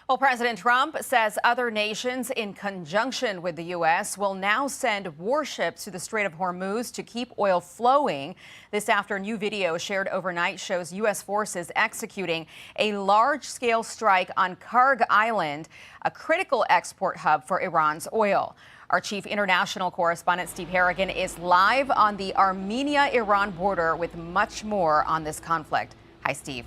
Well, President Trump says other nations, in conjunction with the U.S., will now send warships to the Strait of Hormuz to keep oil flowing. This after a new video shared overnight shows U.S. forces executing a large-scale strike on Kharg Island, a critical export hub for Iran's oil. Our chief international correspondent, Steve Harrigan, is live on the Armenia-Iran border with much more on this conflict. Hi, Steve.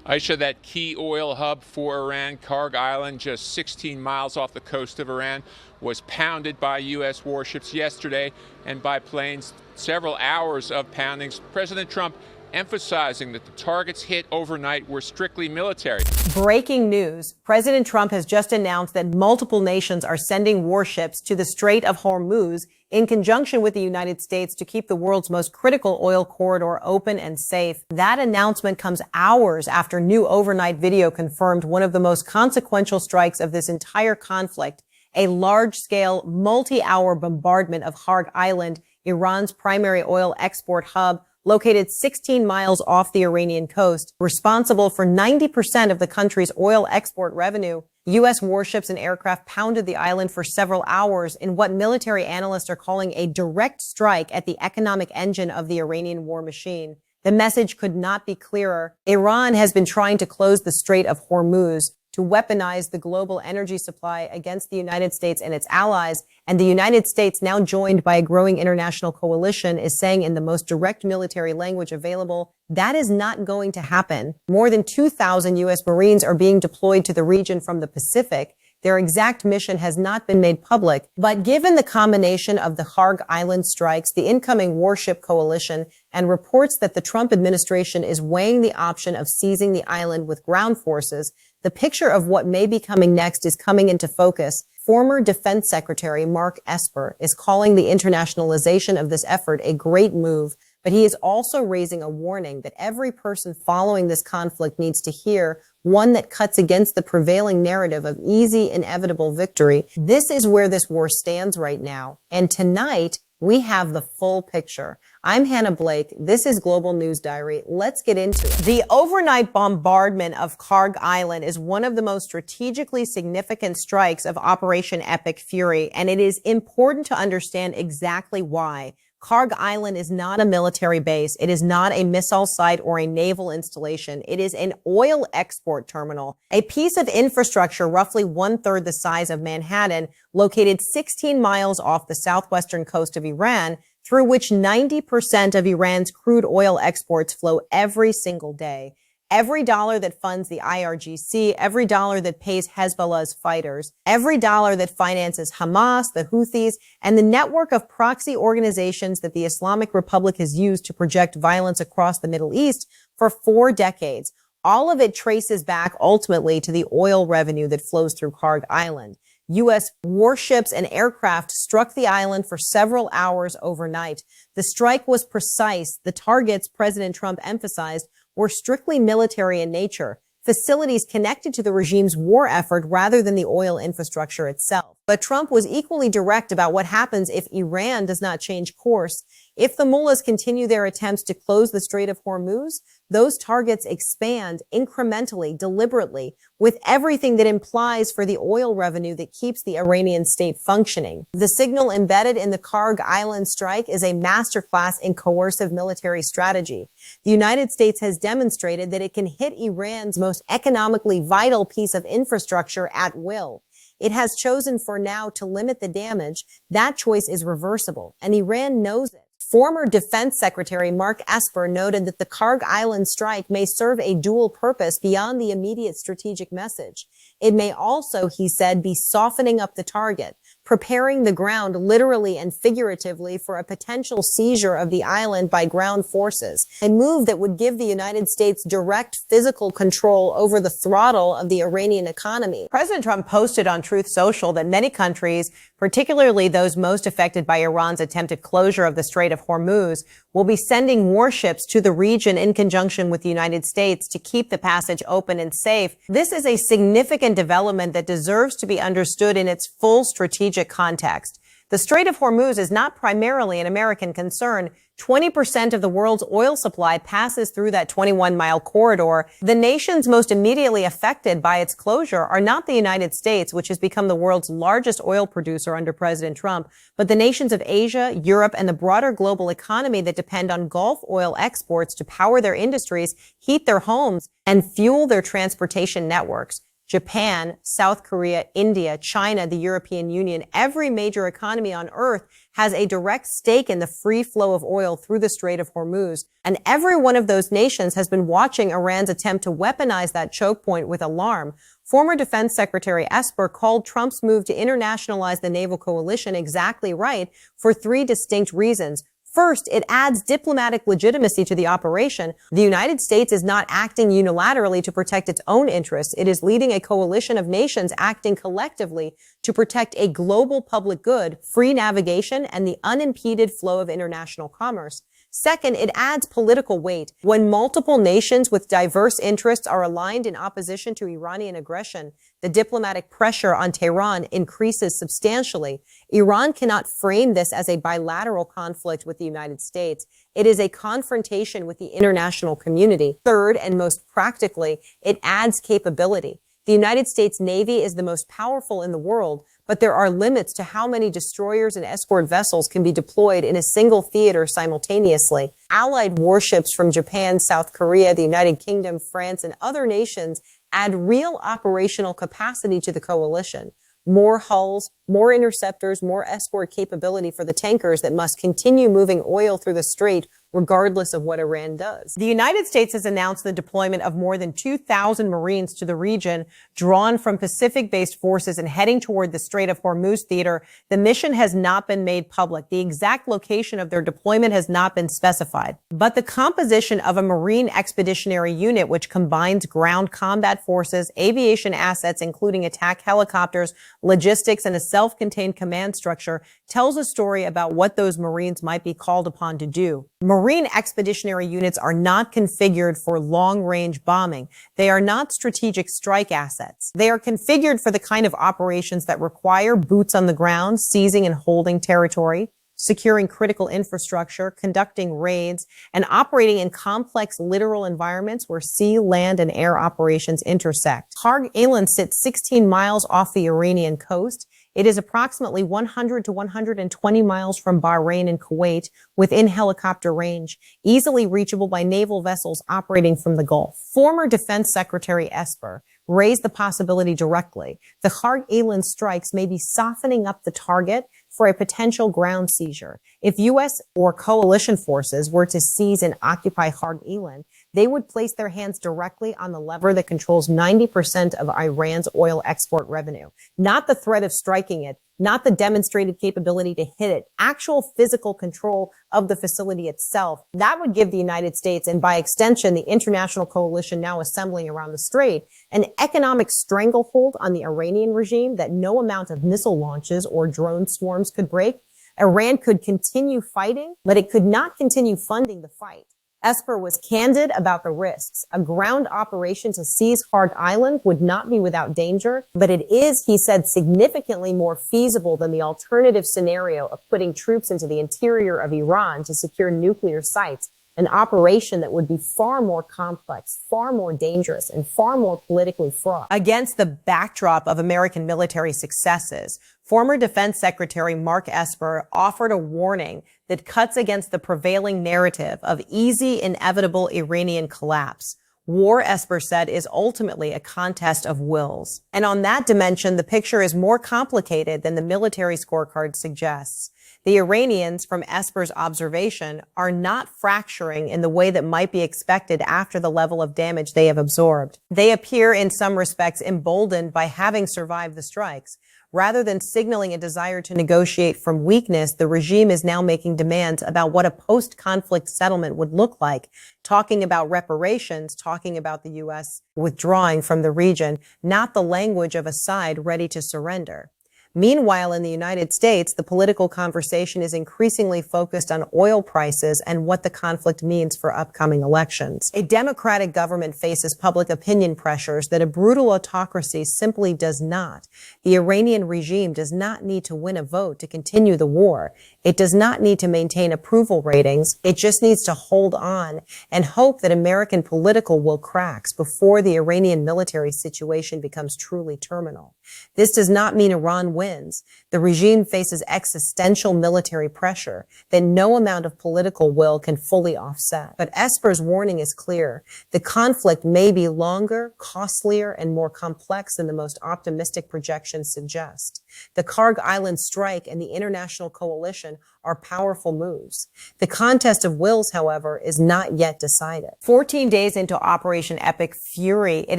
Aisha, that key oil hub for Iran, Kharg Island, just 16 miles off the coast of Iran, was pounded by U.S. warships yesterday and by planes. Several hours of poundings. President Trump emphasizing that the targets hit overnight were strictly military. Breaking news. President Trump has just announced that multiple nations are sending warships to the Strait of Hormuz in conjunction with the United States to keep the world's most critical oil corridor open and safe. That announcement comes hours after new overnight video confirmed one of the most consequential strikes of this entire conflict, a large-scale, multi-hour bombardment of Kharg Island, Iran's primary oil export hub, located 16 miles off the Iranian coast, responsible for 90% of the country's oil export revenue. U.S. warships and aircraft pounded the island for several hours in what military analysts are calling a direct strike at the economic engine of the Iranian war machine. The message could not be clearer. Iran has been trying to close the Strait of Hormuz to weaponize the global energy supply against the United States and its allies. And the United States, now joined by a growing international coalition, is saying in the most direct military language available, that is not going to happen. More than 2,000 U.S. Marines are being deployed to the region from the Pacific. Their exact mission has not been made public. But given the combination of the Kharg Island strikes, the incoming warship coalition, and reports that the Trump administration is weighing the option of seizing the island with ground forces, the picture of what may be coming next is coming into focus. Former Defense Secretary Mark Esper is calling the internationalization of this effort a great move, but he is also raising a warning that every person following this conflict needs to hear, one that cuts against the prevailing narrative of easy, inevitable victory. This is where this war stands right now. And tonight, we have the full picture. I'm Hannah Blake. This is Global News Diary. Let's get into it. The overnight bombardment of Kharg Island is one of the most strategically significant strikes of Operation Epic Fury, and it is important to understand exactly why. Kharg Island is not a military base. It is not a missile site or a naval installation. It is an oil export terminal, a piece of infrastructure roughly one-third the size of Manhattan, located 16 miles off the southwestern coast of Iran, through which 90% of Iran's crude oil exports flow every single day. Every dollar that funds the IRGC, every dollar that pays Hezbollah's fighters, every dollar that finances Hamas, the Houthis, and the network of proxy organizations that the Islamic Republic has used to project violence across the Middle East for 4 decades. All of it traces back ultimately to the oil revenue that flows through Kharg Island. U.S. warships and aircraft struck the island for several hours overnight. The strike was precise. The targets, President Trump emphasized, were strictly military in nature, facilities connected to the regime's war effort rather than the oil infrastructure itself. But Trump was equally direct about what happens if Iran does not change course. If the mullahs continue their attempts to close the Strait of Hormuz, those targets expand incrementally, deliberately, with everything that implies for the oil revenue that keeps the Iranian state functioning. The signal embedded in the Kharg Island strike is a masterclass in coercive military strategy. The United States has demonstrated that it can hit Iran's most economically vital piece of infrastructure at will. It has chosen for now to limit the damage. That choice is reversible, and Iran knows it. Former Defense Secretary Mark Esper noted that the Kharg Island strike may serve a dual purpose beyond the immediate strategic message. It may also, he said, be softening up the target, preparing the ground literally and figuratively for a potential seizure of the island by ground forces, a move that would give the United States direct physical control over the throttle of the Iranian economy. President Trump posted on Truth Social that many countries, particularly those most affected by Iran's attempted closure of the Strait of Hormuz, will be sending warships to the region in conjunction with the United States to keep the passage open and safe. This is a significant development that deserves to be understood in its full strategic context. The Strait of Hormuz is not primarily an American concern. 20% of the world's oil supply passes through that 21-mile corridor. The nations most immediately affected by its closure are not the United States, which has become the world's largest oil producer under President Trump, but the nations of Asia, Europe, and the broader global economy that depend on Gulf oil exports to power their industries, heat their homes, and fuel their transportation networks. Japan, South Korea, India, China, the European Union, every major economy on earth has a direct stake in the free flow of oil through the Strait of Hormuz. And every one of those nations has been watching Iran's attempt to weaponize that choke point with alarm. Former Defense Secretary Esper called Trump's move to internationalize the naval coalition exactly right for three distinct reasons. First, it adds diplomatic legitimacy to the operation. The United States is not acting unilaterally to protect its own interests. It is leading a coalition of nations acting collectively to protect a global public good, free navigation, and the unimpeded flow of international commerce. Second, it adds political weight. When multiple nations with diverse interests are aligned in opposition to Iranian aggression, the diplomatic pressure on Tehran increases substantially. Iran cannot frame this as a bilateral conflict with the United States. It is a confrontation with the international community. Third, and most practically, it adds capability. The United States Navy is the most powerful in the world, but there are limits to how many destroyers and escort vessels can be deployed in a single theater simultaneously. Allied warships from Japan, South Korea, the United Kingdom, France, and other nations add real operational capacity to the coalition. More hulls, more interceptors, more escort capability for the tankers that must continue moving oil through the strait regardless of what Iran does. The United States has announced the deployment of more than 2,000 Marines to the region, drawn from Pacific-based forces and heading toward the Strait of Hormuz theater. The mission has not been made public. The exact location of their deployment has not been specified. But the composition of a Marine Expeditionary Unit, which combines ground combat forces, aviation assets, including attack helicopters, logistics, and a self-contained command structure, tells a story about what those Marines might be called upon to do. Marine Expeditionary Units are not configured for long-range bombing. They are not strategic strike assets. They are configured for the kind of operations that require boots on the ground, seizing and holding territory, securing critical infrastructure, conducting raids, and operating in complex littoral environments where sea, land, and air operations intersect. Kharg Island sits 16 miles off the Iranian coast. It is approximately 100 to 120 miles from Bahrain and Kuwait, within helicopter range, easily reachable by naval vessels operating from the Gulf. Former Defense Secretary Esper raised the possibility directly. The Kharg Island strikes may be softening up the target for a potential ground seizure. If U.S. or coalition forces were to seize and occupy Kharg Island, they would place their hands directly on the lever that controls 90% of Iran's oil export revenue. Not the threat of striking it, not the demonstrated capability to hit it, actual physical control of the facility itself. That would give the United States, and by extension, the international coalition now assembling around the strait, an economic stranglehold on the Iranian regime that no amount of missile launches or drone swarms could break. Iran could continue fighting, but it could not continue funding the fight. Esper was candid about the risks. A ground operation to seize Kharg Island would not be without danger, but it is, he said, significantly more feasible than the alternative scenario of putting troops into the interior of Iran to secure nuclear sites, an operation that would be far more complex, far more dangerous, and far more politically fraught. Against the backdrop of American military successes, former Defense Secretary Mark Esper offered a warning that cuts against the prevailing narrative of easy, inevitable Iranian collapse. War, Esper said, is ultimately a contest of wills. And on that dimension, the picture is more complicated than the military scorecard suggests. The Iranians, from Esper's observation, are not fracturing in the way that might be expected after the level of damage they have absorbed. They appear, in some respects, emboldened by having survived the strikes. Rather than signaling a desire to negotiate from weakness, the regime is now making demands about what a post-conflict settlement would look like, talking about reparations, talking about the U.S. withdrawing from the region, not the language of a side ready to surrender. Meanwhile, in the United States, the political conversation is increasingly focused on oil prices and what the conflict means for upcoming elections. A democratic government faces public opinion pressures that a brutal autocracy simply does not. The Iranian regime does not need to win a vote to continue the war. It does not need to maintain approval ratings. It just needs to hold on and hope that American political will cracks before the Iranian military situation becomes truly terminal. This does not mean Iran wins. The regime faces existential military pressure that no amount of political will can fully offset. But Esper's warning is clear. The conflict may be longer, costlier, and more complex than the most optimistic projections suggest. The Kharg Island strike and the international coalition are powerful moves. The contest of wills, however, is not yet decided. 14 days into Operation Epic Fury, it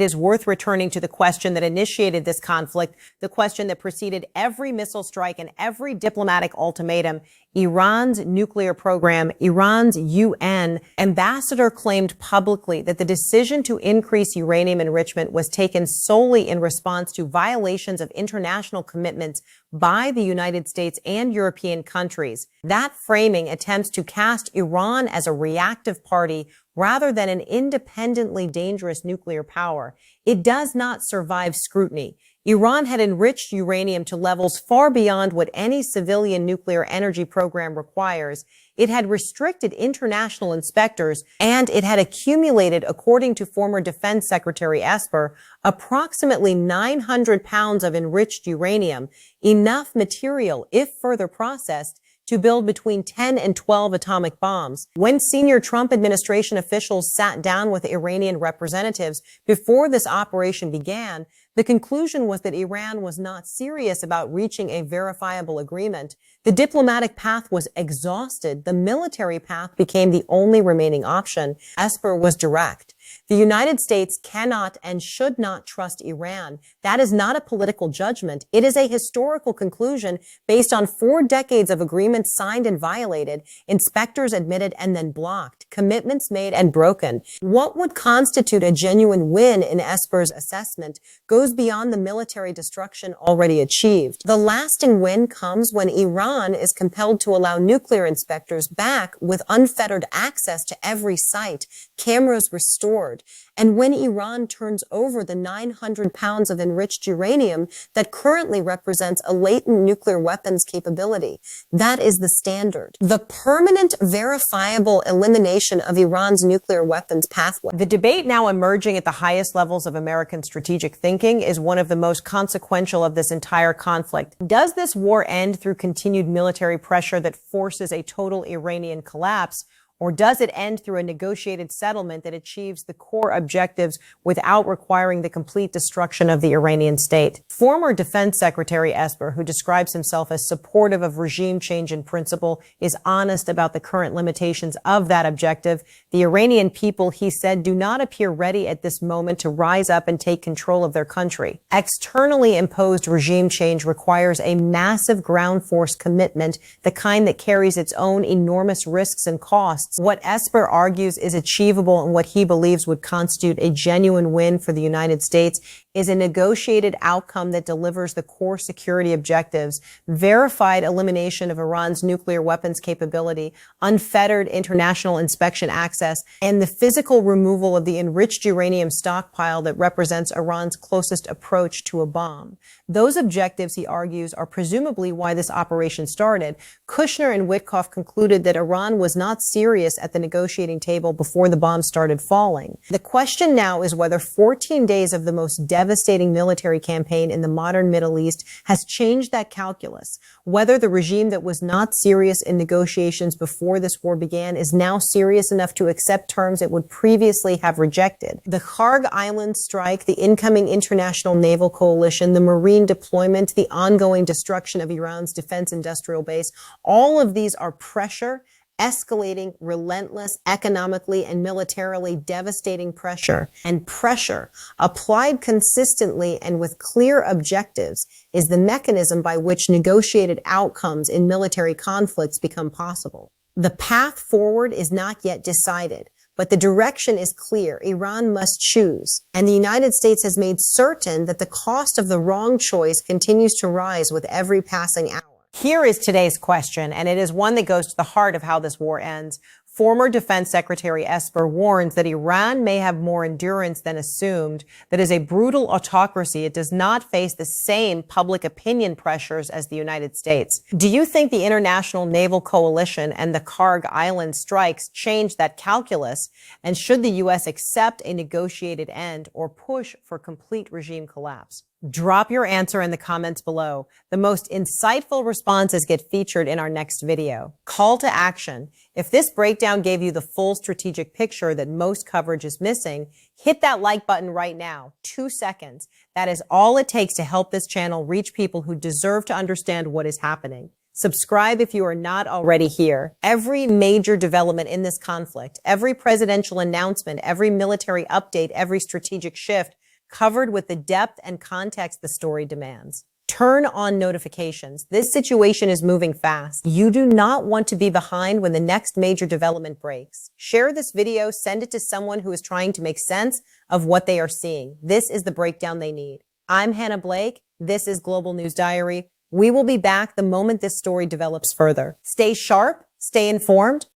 is worth returning to the question that initiated this conflict, the question that preceded every missile strike and every diplomatic ultimatum: Iran's nuclear program. Iran's UN ambassador claimed publicly that the decision to increase uranium enrichment was taken solely in response to violations of international commitments by the United States and European countries. That framing attempts to cast Iran as a reactive party rather than an independently dangerous nuclear power. It does not survive scrutiny. Iran had enriched uranium to levels far beyond what any civilian nuclear energy program requires. It had restricted international inspectors, and it had accumulated, according to former Defense Secretary Esper, approximately 900 pounds of enriched uranium, enough material, if further processed, to build between 10 and 12 atomic bombs. When senior Trump administration officials sat down with Iranian representatives before this operation began, the conclusion was that Iran was not serious about reaching a verifiable agreement. The diplomatic path was exhausted. The military path became the only remaining option. Esper was direct. The United States cannot and should not trust Iran. That is not a political judgment. It is a historical conclusion based on 4 decades of agreements signed and violated, inspectors admitted and then blocked, commitments made and broken. What would constitute a genuine win in Esper's assessment goes beyond the military destruction already achieved. The lasting win comes when Iran is compelled to allow nuclear inspectors back with unfettered access to every site, cameras restored, and when Iran turns over the 900 pounds of enriched uranium that currently represents a latent nuclear weapons capability. That is the standard. The permanent, verifiable elimination of Iran's nuclear weapons pathway. The debate now emerging at the highest levels of American strategic thinking is one of the most consequential of this entire conflict. Does this war end through continued military pressure that forces a total Iranian collapse? Or does it end through a negotiated settlement that achieves the core objectives without requiring the complete destruction of the Iranian state? Former Defense Secretary Esper, who describes himself as supportive of regime change in principle, is honest about the current limitations of that objective. The Iranian people, he said, do not appear ready at this moment to rise up and take control of their country. Externally imposed regime change requires a massive ground force commitment, the kind that carries its own enormous risks and costs. What Esper argues is achievable and what he believes would constitute a genuine win for the United States is a negotiated outcome that delivers the core security objectives: verified elimination of Iran's nuclear weapons capability, unfettered international inspection access, and the physical removal of the enriched uranium stockpile that represents Iran's closest approach to a bomb. Those objectives, he argues, are presumably why this operation started. Kushner and Witkoff concluded that Iran was not serious at the negotiating table before the bombs started falling. The question now is whether 14 days of the most devastating military campaign in the modern Middle East has changed that calculus, whether the regime that was not serious in negotiations before this war began is now serious enough to accept terms it would previously have rejected. The Kharg Island strike, the incoming international naval coalition, the marine deployment, the ongoing destruction of Iran's defense industrial base, all of these are pressure, escalating, relentless, economically and militarily devastating pressure. And pressure, applied consistently and with clear objectives, is the mechanism by which negotiated outcomes in military conflicts become possible. The path forward is not yet decided, But the direction is clear. Iran must choose. And the United States has made certain that the cost of the wrong choice continues to rise with every passing hour. Here is today's question, and it is one that goes to the heart of how this war ends. Former Defense Secretary Esper warns that Iran may have more endurance than assumed, that as a brutal autocracy, it does not face the same public opinion pressures as the United States. Do you think the international naval coalition and the Kharg Island strikes change that calculus? And should the U.S. accept a negotiated end or push for complete regime collapse? Drop your answer in the comments below. The most insightful responses get featured in our next video. Call to action. If this breakdown gave you the full strategic picture that most coverage is missing, hit that like button right now. 2 seconds. That is all it takes to help this channel reach people who deserve to understand what is happening. Subscribe if you are not already here. Every major development in this conflict, every presidential announcement, every military update, every strategic shift, covered with the depth and context the story demands. Turn on notifications. This situation is moving fast. You do not want to be behind when the next major development breaks. Share this video, send it to someone who is trying to make sense of what they are seeing. This is the breakdown they need. I'm Hannah Blake. This is Global News Diary. We will be back the moment this story develops further. Stay sharp, stay informed,